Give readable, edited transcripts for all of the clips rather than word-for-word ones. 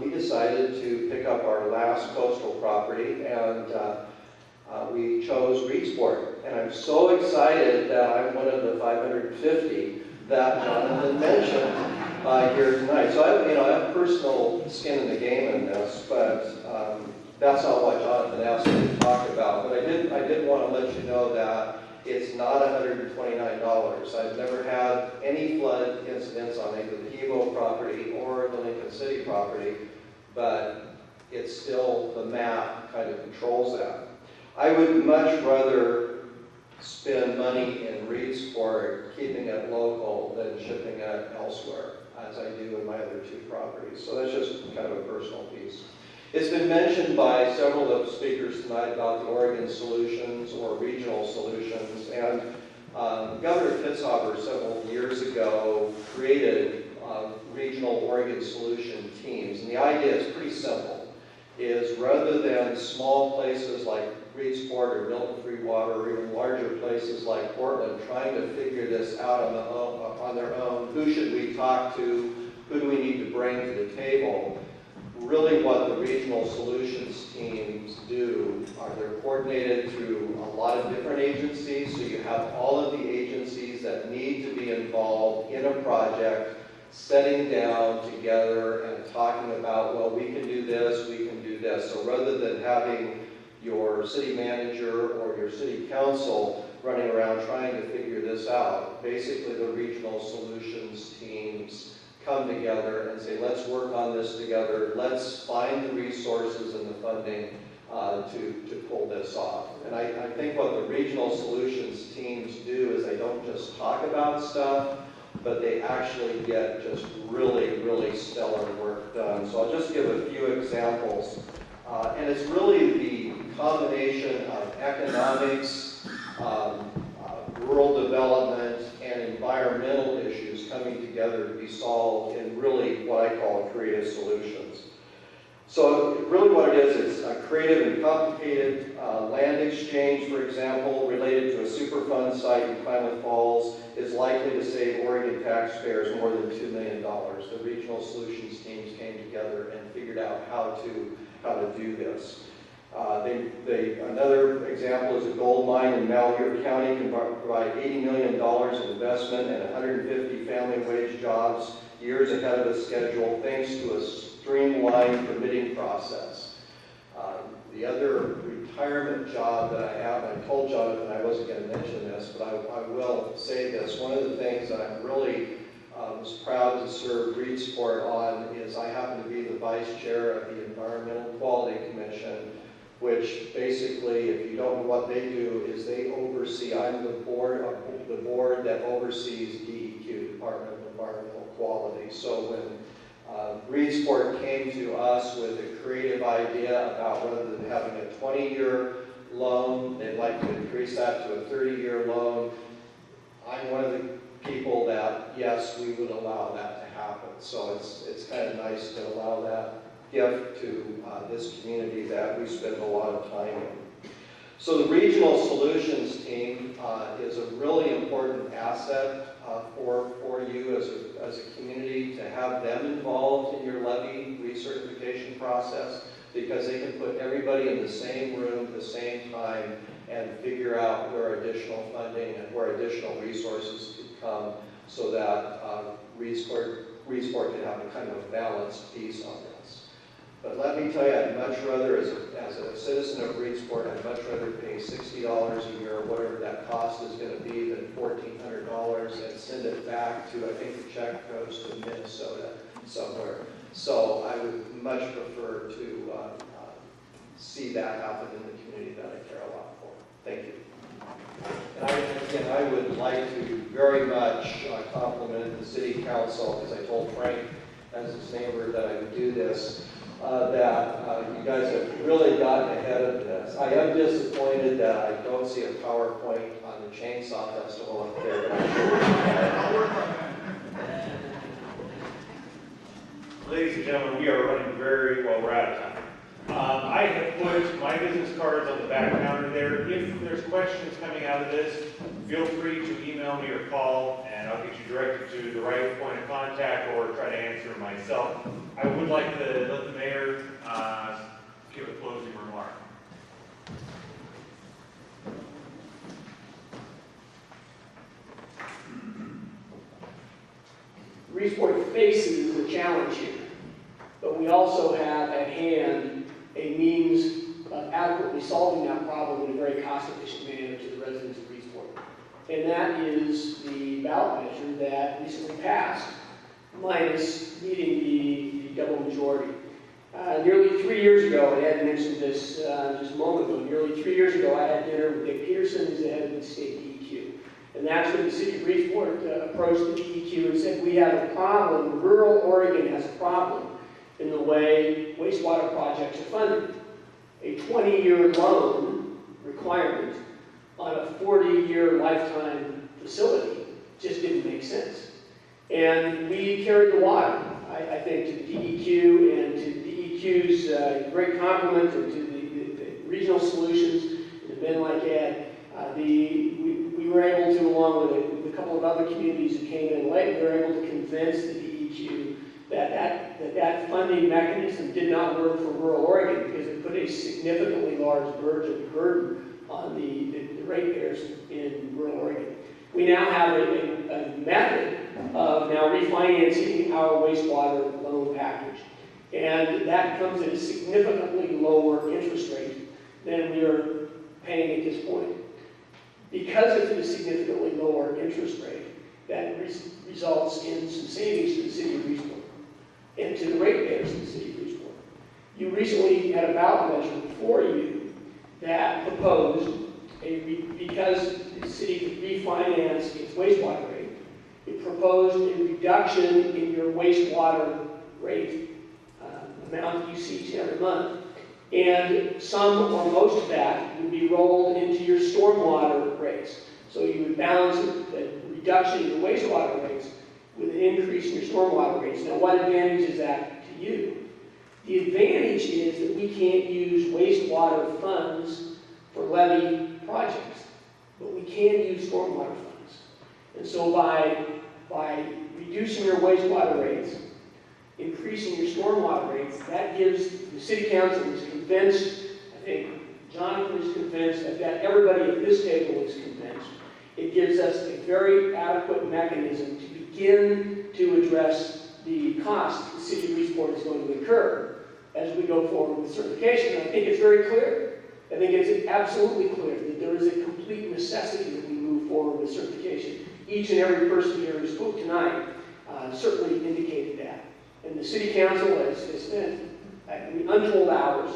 we decided to pick up our last coastal property, and we chose Reedsport. And I'm so excited that I'm one of the 550 that Jonathan mentioned here tonight. So I have personal skin in the game in this, but that's not what Jonathan asked me to talk about. But I did want to let you know that it's not $129. I've never had any flood incidents on either the Hebo property or the Lincoln City property, but it's still, the map kind of controls that. I would much rather spend money in Reedsport, keeping it local, than shipping it elsewhere, as I do in my other two properties. So that's just kind of a personal piece. It's been mentioned by several of the speakers tonight about the Oregon solutions or regional solutions, and Governor Fitzhauer several years ago created regional Oregon solution teams, and the idea is pretty simple, is rather than small places like Reedsport or Milton Free Water, or even larger places like Portland trying to figure this out on their own, who should we talk to, who do we need to bring to the table? Really what the regional solutions teams do are they're coordinated through a lot of different agencies, so you have all of the agencies that need to be involved in a project, setting down together and talking about, well, we can do this, we can do this. So rather than having your city manager or your city council running around trying to figure this out, basically the regional solutions teams come together and say, let's work on this together, let's find the resources and the funding to pull this off. And I think what the regional solutions teams do is they don't just talk about stuff, but they actually get just really, really stellar work done. So I'll just give a few examples. And it's really the combination of economics, rural development, and environmental issues coming together to be solved in really what I call creative solutions. So really what it is a creative and complicated land exchange, for example, related to a Superfund site in Klamath Falls is likely to save Oregon taxpayers more than $2 million. The regional solutions teams came together and figured out how to do this. Another example is a gold mine in Malheur County can provide $80 million in investment and 150 family wage jobs years ahead of the schedule thanks to a streamlined permitting process. The other retirement job that I have, and I told Jonathan I wasn't going to mention this, but I will say this. One of the things that I'm really was proud to serve Reedsport on is I happen to be the vice chair of the Environmental Quality Commission, which basically, if you don't know what they do, is they oversee, I'm the board that oversees DEQ, Department of Environmental Quality. So when Reedsport came to us with a creative idea about rather than having a 20-year loan, they'd like to increase that to a 30-year loan, I'm one of the people that, yes, we would allow that to happen. So it's kind of nice to allow that gift to this community that we spend a lot of time in. So the regional solutions team is a really important asset for you as a community to have them involved in your levee recertification process, because they can put everybody in the same room at the same time and figure out where additional funding and where additional resources could come so that Reedsport can have a kind of a balanced piece on this. But let me tell you, I'd much rather, as a citizen of Reedsport, I'd much rather pay $60 a year, whatever that cost is going to be, than $1,400 and send it back to, I think the check goes to Minnesota somewhere. So I would much prefer to see that happen in the community that I care a lot for. Thank you. And I would like to very much compliment the City Council, because I told Frank as his neighbor that I would do this, that you guys have really gotten ahead of this. I am disappointed that I don't see a PowerPoint on the Chainsaw Festival up there, but I'm sure Ladies and gentlemen, we are running very well. We're out of time. I have put my business cards on the back counter there. If there's questions coming out of this, feel free to email me or call, and I'll get you directed to the right point of contact or try to answer myself. I would like to let the mayor give a closing remark. Reedsport faces a challenge here, but we also have at hand a means of adequately solving that problem in a very cost-efficient manner to the residents of Reedsport. And that is the ballot measure that recently passed, minus meeting the double majority. Nearly 3 years ago, and Ed mentioned this just a moment ago, nearly 3 years ago I had dinner with Dick Peterson, who's the head of the state DEQ. And that's when the city of Reedsport approached the DEQ and said, we have a problem, rural Oregon has a problem in the way wastewater projects are funded. A 20-year loan requirement on a 40-year lifetime facility just didn't make sense. And we carried the water, I think, to the DEQ and to DEQ's great compliment and to the regional solutions and the men like Ed. We were able to, along with a couple of other communities that came in late, we were able to convince the DEQ that funding mechanism did not work for rural Oregon because it put a significantly large burden on the ratepayers in rural Oregon. We now have a method of now refinancing our wastewater loan package. And that comes at a significantly lower interest rate than we are paying at this point. Because it's at a significantly lower interest rate, that results in some savings to the city of Reedsport and to the ratepayers in the city of Reedsport. You recently had a ballot measure before you that proposed, because the city could refinance its wastewater rate, it proposed a reduction in your wastewater rate amount that you see each and every month. And some or most of that would be rolled into your stormwater rates. So you would balance the reduction in your wastewater rates with an increase in your stormwater rates. Now, what advantage is that to you? The advantage is that we can't use wastewater funds for levee projects, but we can use stormwater funds. And so by reducing your wastewater rates, increasing your stormwater rates, that gives the city council is convinced, I think Jonathan is convinced, I bet everybody at this table is convinced, it gives us a very adequate mechanism to begin to address the cost the city of Reedsport is going to incur as we go forward with certification. And I think it's very clear. I think it's absolutely clear that there is a complete necessity that we move forward with certification. Each and every person here who spoke tonight certainly indicated that. And the city council has spent untold hours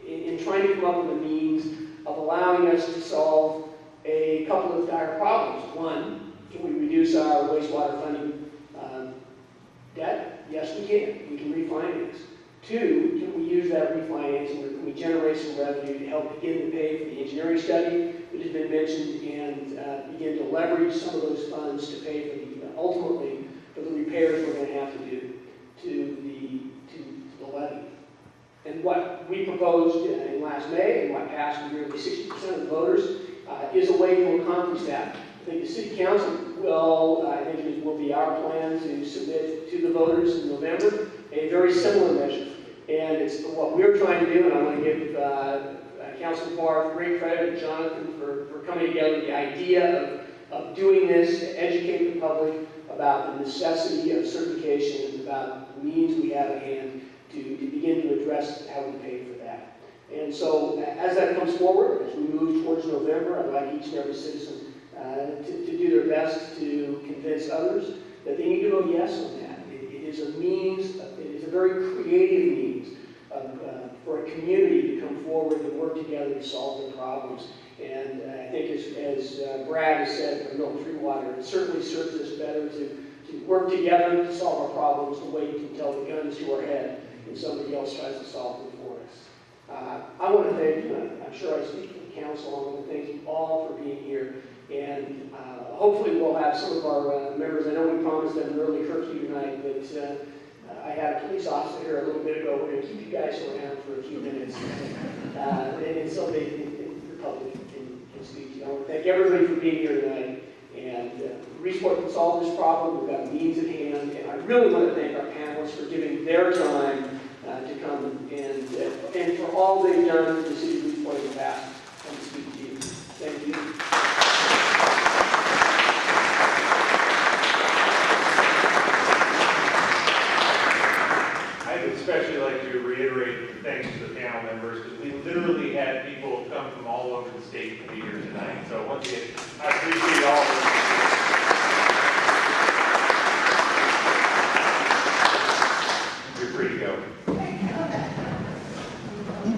in trying to come up with a means of allowing us to solve a couple of dire problems. One, can we reduce our wastewater funding debt? Yes, we can. We can refinance. Two, can we use that refinancing, or can we generate some revenue to help begin to pay for the engineering study that has been mentioned and begin to leverage some of those funds to pay for ultimately for the repairs we're going to have to do to the levee. And what we proposed in last May, and what passed with nearly 60% of the voters, is a way to accomplish that. I think the city council will, I think it will be our plan to submit to the voters in November a very similar measure. And it's what we're trying to do, and I want to give Councilman Barr great credit to Jonathan for coming together with the idea of doing this to educate the public about the necessity of certification and about the means we have at hand to begin to address how we pay for that. And so as that comes forward, as we move towards November, I'd like each and every citizen to do their best to convince others that they need to vote yes on that. It is a means, it is a very creative means for a community to come forward and work together to solve their problems. And I think as Brad has said for Milton Free Water, it certainly serves us better to work together to solve our problems than wait until the gun's to our head and somebody else tries to solve them for us. I want to thank you. I'm sure I speak for the council. I want to thank you all for being here. And hopefully we'll have some of our members. I know we promised them an early curfew tonight, but I had a police officer here a little bit ago. We're going to keep you guys around for a few minutes. And so the public can speak to you. I want to thank everybody for being here tonight. And Reedsport can solve this problem. We've got means at hand, and I really want to thank our panelists for giving their time to come and for all they've done for the city of Reedsport in the past. And to speak to you. Thank you. I'd especially like to reiterate the thanks to the panel members, because we literally had people come from all over the state to be here tonight. So once again, I appreciate all of you.